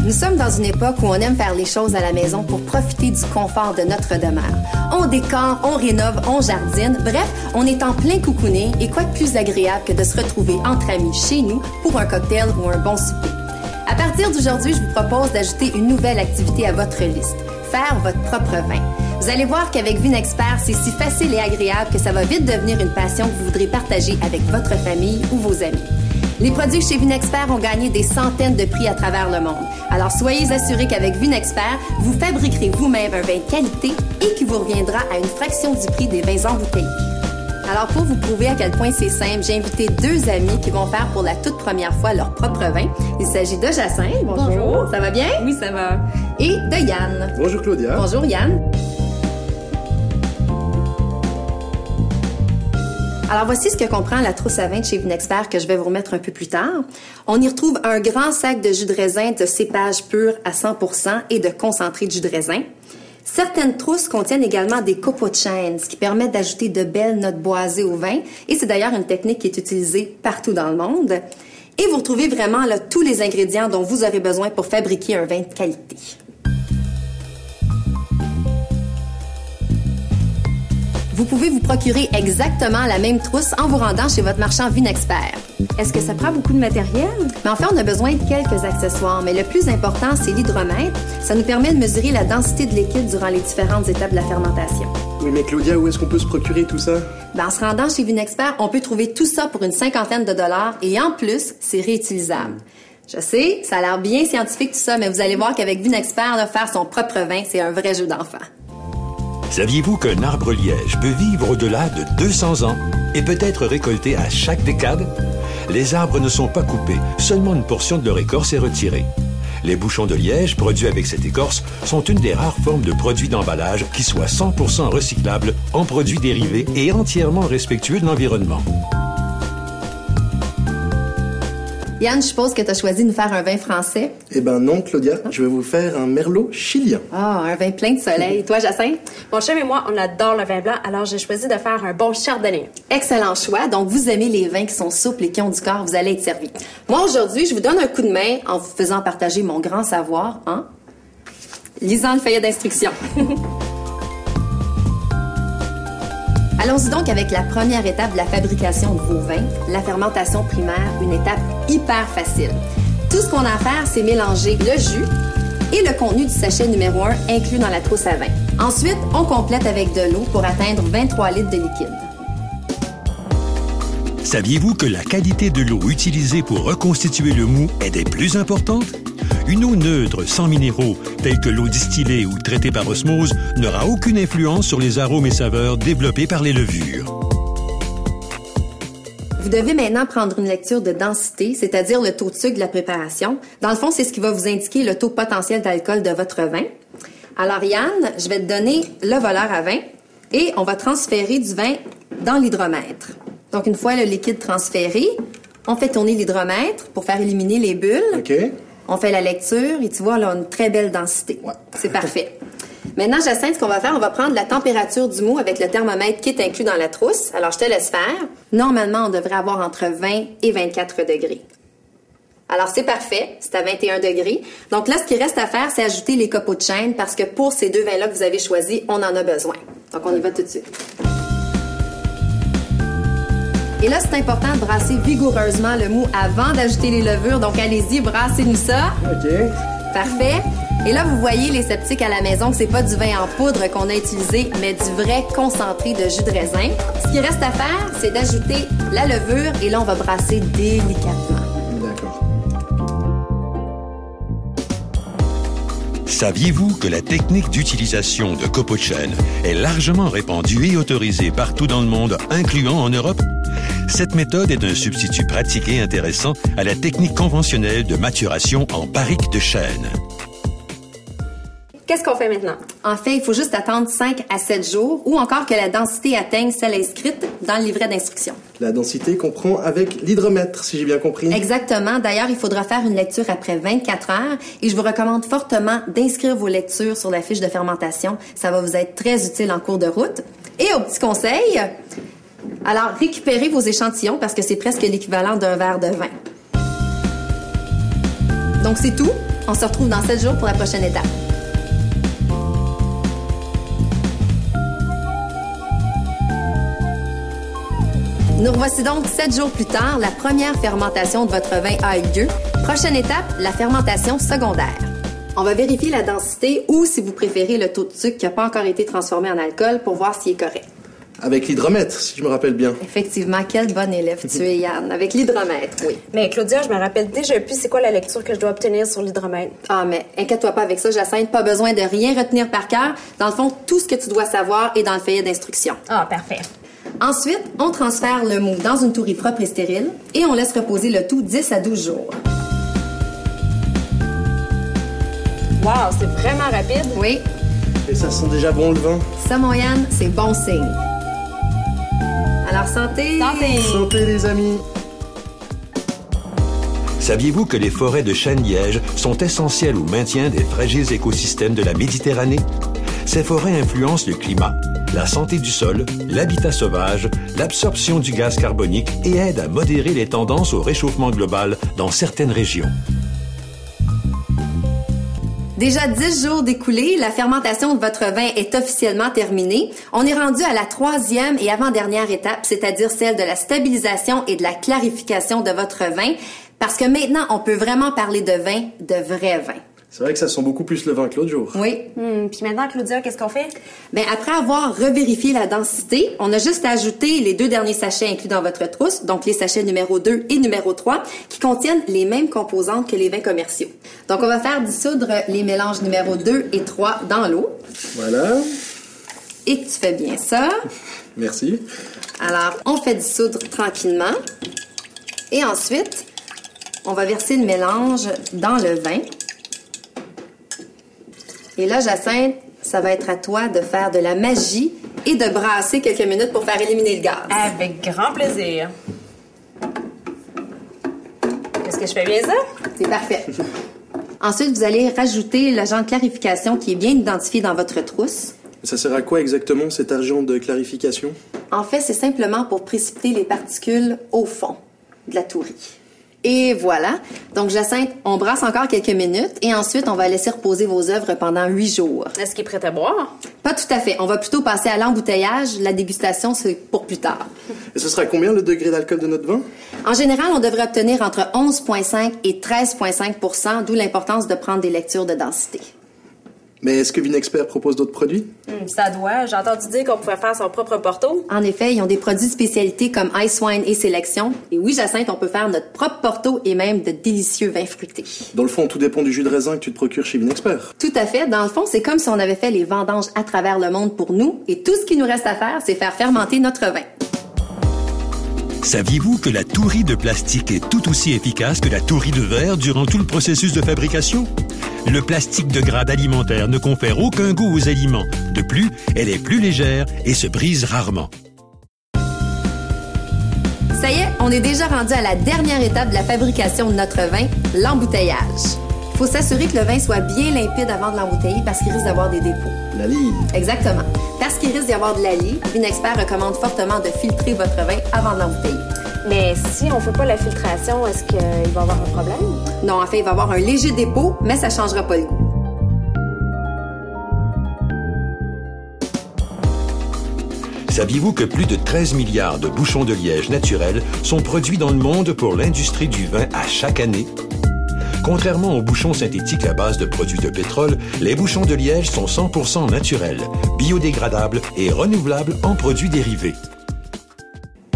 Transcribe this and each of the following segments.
Nous sommes dans une époque où on aime faire les choses à la maison pour profiter du confort de notre demeure. On décore, on rénove, on jardine, bref, on est en plein cocooning et quoi de plus agréable que de se retrouver entre amis chez nous pour un cocktail ou un bon souper. À partir d'aujourd'hui, je vous propose d'ajouter une nouvelle activité à votre liste, faire votre propre vin. Vous allez voir qu'avec Vinexpert, c'est si facile et agréable que ça va vite devenir une passion que vous voudrez partager avec votre famille ou vos amis. Les produits chez Vinexpert ont gagné des centaines de prix à travers le monde. Alors soyez assurés qu'avec Vinexpert, vous fabriquerez vous-même un vin de qualité et qui vous reviendra à une fraction du prix des vins embouteillés. Alors pour vous prouver à quel point c'est simple, j'ai invité deux amis qui vont faire pour la toute première fois leur propre vin. Il s'agit de Jacinthe. Bonjour. Ça va bien? Oui, ça va. Et de Yann. Bonjour Claudia. Bonjour Yann. Alors voici ce que comprend la trousse à vin de chez Vinexpert que je vais vous remettre un peu plus tard. On y retrouve un grand sac de jus de raisin de cépage pur à 100% et de concentré de jus de raisin. Certaines trousses contiennent également des copeaux de chêne, ce qui permet d'ajouter de belles notes boisées au vin. Et c'est d'ailleurs une technique qui est utilisée partout dans le monde. Et vous retrouvez vraiment là tous les ingrédients dont vous aurez besoin pour fabriquer un vin de qualité. Vous pouvez vous procurer exactement la même trousse en vous rendant chez votre marchand Vinexpert. Est-ce que ça prend beaucoup de matériel? Mais en fait, on a besoin de quelques accessoires, mais le plus important, c'est l'hydromètre. Ça nous permet de mesurer la densité de liquide durant les différentes étapes de la fermentation. Oui, mais Claudia, où est-ce qu'on peut se procurer tout ça? En se rendant chez Vinexpert, on peut trouver tout ça pour une cinquantaine de dollars et en plus, c'est réutilisable. Je sais, ça a l'air bien scientifique tout ça, mais vous allez voir qu'avec Vinexpert, faire son propre vin, c'est un vrai jeu d'enfant. Saviez-vous qu'un arbre liège peut vivre au-delà de 200 ans et peut être récolté à chaque décade? Les arbres ne sont pas coupés, seulement une portion de leur écorce est retirée. Les bouchons de liège produits avec cette écorce sont une des rares formes de produits d'emballage qui soient 100% recyclables en produits dérivés et entièrement respectueux de l'environnement. Yann, je suppose que tu as choisi de nous faire un vin français. Eh ben non, Claudia, je vais vous faire un merlot chilien. Ah, un vin plein de soleil. Toi, Jacinthe? Mon chum et moi, on adore le vin blanc, alors j'ai choisi de faire un bon chardonnay. Excellent choix. Donc, vous aimez les vins qui sont souples et qui ont du corps, vous allez être servi. Moi, aujourd'hui, je vous donne un coup de main en vous faisant partager mon grand savoir en lisant le feuillet d'instruction. Allons-y donc avec la première étape de la fabrication de vos vins, la fermentation primaire, une étape hyper facile. Tout ce qu'on a à faire, c'est mélanger le jus et le contenu du sachet numéro 1 inclus dans la trousse à vin. Ensuite, on complète avec de l'eau pour atteindre 23 litres de liquide. Saviez-vous que la qualité de l'eau utilisée pour reconstituer le mou est des plus importantes? Une eau neutre, sans minéraux, telle que l'eau distillée ou traitée par osmose, n'aura aucune influence sur les arômes et saveurs développés par les levures. Vous devez maintenant prendre une lecture de densité, c'est-à-dire le taux de sucre de la préparation. Dans le fond, c'est ce qui va vous indiquer le taux potentiel d'alcool de votre vin. Alors Yann, je vais te donner le voleur à vin et on va transférer du vin dans l'hydromètre. Donc une fois le liquide transféré, on fait tourner l'hydromètre pour faire éliminer les bulles. OK. On fait la lecture et tu vois, là, on a une très belle densité. Ouais. C'est parfait. Maintenant, Jacinthe, ce qu'on va faire, on va prendre la température du mou avec le thermomètre qui est inclus dans la trousse. Alors, je te laisse faire. Normalement, on devrait avoir entre 20 et 24 degrés. Alors, c'est parfait. C'est à 21 degrés. Donc là, ce qui reste à faire, c'est ajouter les copeaux de chêne parce que pour ces deux vins-là que vous avez choisis, on en a besoin. Donc, on y va tout de suite. Et là, c'est important de brasser vigoureusement le mou avant d'ajouter les levures. Donc, allez-y, brassez-nous ça. OK. Parfait. Et là, vous voyez, les sceptiques à la maison, que c'est pas du vin en poudre qu'on a utilisé, mais du vrai concentré de jus de raisin. Ce qui reste à faire, c'est d'ajouter la levure et là, on va brasser délicatement. D'accord. Saviez-vous que la technique d'utilisation de copeaux de chêne est largement répandue et autorisée partout dans le monde, incluant en Europe? Cette méthode est un substitut pratique et intéressant à la technique conventionnelle de maturation en barrique de chêne. Qu'est-ce qu'on fait maintenant? En fait, il faut juste attendre 5 à 7 jours ou encore que la densité atteigne celle inscrite dans le livret d'instruction. La densité comprend avec l'hydromètre, si j'ai bien compris. Exactement. D'ailleurs, il faudra faire une lecture après 24 heures et je vous recommande fortement d'inscrire vos lectures sur la fiche de fermentation. Ça va vous être très utile en cours de route. Et au petit conseil, alors récupérez vos échantillons parce que c'est presque l'équivalent d'un verre de vin. Donc, c'est tout. On se retrouve dans 7 jours pour la prochaine étape. Nous revoici donc 7 jours plus tard. La première fermentation de votre vin a eu lieu. Prochaine étape, la fermentation secondaire. On va vérifier la densité ou, si vous préférez, le taux de sucre qui n'a pas encore été transformé en alcool pour voir s'il est correct. Avec l'hydromètre, si je me rappelle bien. Effectivement, quel bon élève tu es, Yann. Avec l'hydromètre, oui. Mais Claudia, je me rappelle déjà plus c'est quoi la lecture que je dois obtenir sur l'hydromètre. Ah, mais inquiète-toi pas avec ça, Jacinthe. Pas besoin de rien retenir par cœur. Dans le fond, tout ce que tu dois savoir est dans le feuillet d'instruction. Ah, parfait. Ensuite, on transfère le mou dans une tourie propre et stérile et on laisse reposer le tout 10 à 12 jours. Wow, c'est vraiment rapide. Oui, Et ça sent déjà bon le vin. ça, mon Yann, c'est bon signe. Alors, santé! Santé! Santé les amis. Saviez-vous que les forêts de chêne-liège sont essentielles au maintien des fragiles écosystèmes de la Méditerranée? Ces forêts influencent le climat, la santé du sol, l'habitat sauvage, l'absorption du gaz carbonique et aident à modérer les tendances au réchauffement global dans certaines régions. Déjà 10 jours d'écoulés, la fermentation de votre vin est officiellement terminée. On est rendu à la 3e et avant-dernière étape, c'est-à-dire celle de la stabilisation et de la clarification de votre vin, parce que maintenant, on peut vraiment parler de vin, de vrai vin. C'est vrai que ça sent beaucoup plus le vin que l'autre jour. Oui. Puis maintenant, Claudia, qu'est-ce qu'on fait? Bien, après avoir revérifié la densité, on a juste à ajouter les 2 derniers sachets inclus dans votre trousse, donc les sachets numéro 2 et numéro 3, qui contiennent les mêmes composantes que les vins commerciaux. Donc, on va faire dissoudre les mélanges numéro 2 et 3 dans l'eau. Voilà. Et que tu fais bien ça. Merci. Alors, on fait dissoudre tranquillement. Et ensuite, on va verser le mélange dans le vin. Et là, Jacinthe, ça va être à toi de faire de la magie et de brasser quelques minutes pour faire éliminer le gaz. Avec grand plaisir. Est-ce que je fais bien ça? C'est parfait. Ensuite, vous allez rajouter l'agent de clarification qui est bien identifié dans votre trousse. Ça sert à quoi exactement cet agent de clarification? En fait, c'est simplement pour précipiter les particules au fond de la tourie. Et voilà. Donc, Jacinthe, on brasse encore quelques minutes et ensuite, on va laisser reposer vos œuvres pendant 8 jours. Est-ce qu'il est prêt à boire? Pas tout à fait. On va plutôt passer à l'embouteillage. La dégustation, c'est pour plus tard. Et ce sera combien le degré d'alcool de notre vin? En général, on devrait obtenir entre 11,5 et 13,5 %, d'où l'importance de prendre des lectures de densité. Mais est-ce que Vinexpert propose d'autres produits? Ça doit. J'ai entendu dire qu'on pouvait faire son propre porto. En effet, ils ont des produits de spécialité comme Ice Wine et Sélection. Et oui, Jacinthe, on peut faire notre propre porto et même de délicieux vins fruités. Dans le fond, tout dépend du jus de raisin que tu te procures chez Vinexpert. Tout à fait. Dans le fond, c'est comme si on avait fait les vendanges à travers le monde pour nous. Et tout ce qui nous reste à faire, c'est faire fermenter notre vin. Saviez-vous que la tourie de plastique est tout aussi efficace que la tourie de verre durant tout le processus de fabrication? Le plastique de grade alimentaire ne confère aucun goût aux aliments. De plus, elle est plus légère et se brise rarement. Ça y est, on est déjà rendu à la dernière étape de la fabrication de notre vin, l'embouteillage. Il faut s'assurer que le vin soit bien limpide avant de l'embouteiller parce qu'il risque d'avoir des dépôts. La lie. Exactement. Parce qu'il risque d'y avoir de la lie, Vinexpert recommande fortement de filtrer votre vin avant de l'embouteiller. Mais si on fait pas la filtration, est-ce qu'il va y avoir un problème? Non, en fait, il va y avoir un léger dépôt, mais ça changera pas le goût. Saviez-vous que plus de 13 milliards de bouchons de liège naturels sont produits dans le monde pour l'industrie du vin à chaque année? Contrairement aux bouchons synthétiques à base de produits de pétrole, les bouchons de liège sont 100% naturels, biodégradables et renouvelables en produits dérivés.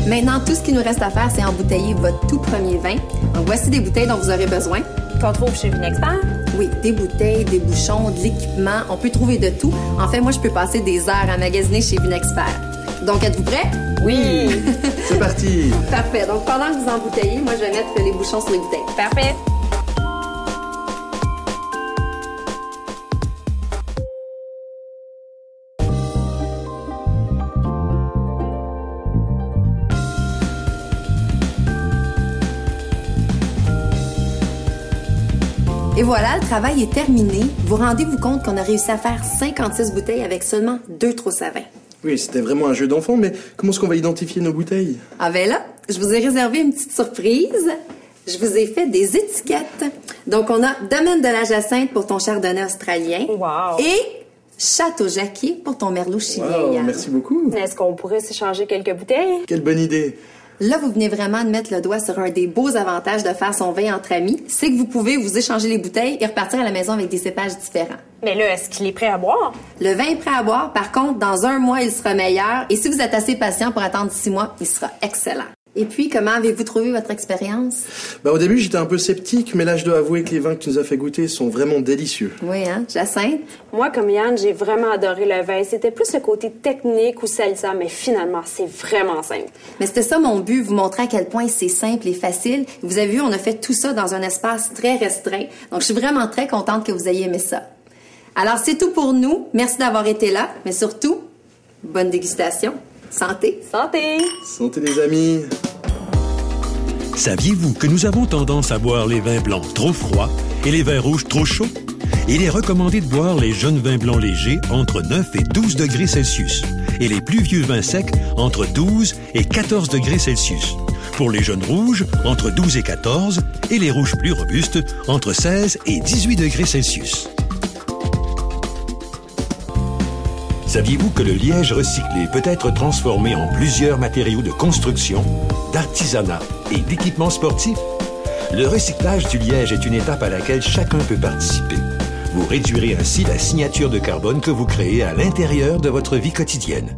Maintenant, tout ce qu'il nous reste à faire, c'est embouteiller votre tout premier vin. Donc, voici des bouteilles dont vous aurez besoin. Qu'on trouve chez Vinexpert? Oui, des bouteilles, des bouchons, de l'équipement. On peut trouver de tout. En fait, moi, je peux passer des heures à magasiner chez Vinexpert. Donc, êtes-vous prêts? Oui! C'est parti! Parfait. Donc, pendant que vous embouteillez, moi, je vais mettre les bouchons sur les bouteilles. Parfait! Et voilà, le travail est terminé. Vous rendez-vous compte qu'on a réussi à faire 56 bouteilles avec seulement 2 trousses à vin. Oui, c'était vraiment un jeu d'enfant, mais comment est-ce qu'on va identifier nos bouteilles? Ah ben là, je vous ai réservé une petite surprise. Je vous ai fait des étiquettes. Donc, on a Domaine de la Jacinthe pour ton chardonnay australien. Wow. Et Château Jacquier pour ton merlot chilien. Wow, Yann. merci beaucoup. Est-ce qu'on pourrait s'échanger quelques bouteilles? Quelle bonne idée. Là, vous venez vraiment de mettre le doigt sur un des beaux avantages de faire son vin entre amis. C'est que vous pouvez vous échanger les bouteilles et repartir à la maison avec des cépages différents. Mais là, est-ce qu'il est prêt à boire? Le vin est prêt à boire. Par contre, dans 1 mois, il sera meilleur. Et si vous êtes assez patient pour attendre 6 mois, il sera excellent. Et puis, comment avez-vous trouvé votre expérience? Au début, j'étais un peu sceptique, mais là, je dois avouer que les vins que tu nous as fait goûter sont vraiment délicieux. Oui, hein? Jacinthe? Moi, comme Yann, j'ai vraiment adoré le vin. C'était plus le côté technique ou salissant, mais finalement, c'est vraiment simple. Mais c'était ça mon but, vous montrer à quel point c'est simple et facile. Vous avez vu, on a fait tout ça dans un espace très restreint. Donc, je suis vraiment très contente que vous ayez aimé ça. Alors, c'est tout pour nous. Merci d'avoir été là, mais surtout, bonne dégustation. Santé! Santé! Santé les amis! Saviez-vous que nous avons tendance à boire les vins blancs trop froids et les vins rouges trop chauds? Il est recommandé de boire les jeunes vins blancs légers entre 9 et 12 degrés Celsius et les plus vieux vins secs entre 12 et 14 degrés Celsius. Pour les jeunes rouges, entre 12 et 14 et les rouges plus robustes, entre 16 et 18 degrés Celsius. Saviez-vous que le liège recyclé peut être transformé en plusieurs matériaux de construction, d'artisanat et d'équipements sportifs? Le recyclage du liège est une étape à laquelle chacun peut participer. Vous réduirez ainsi la signature de carbone que vous créez à l'intérieur de votre vie quotidienne.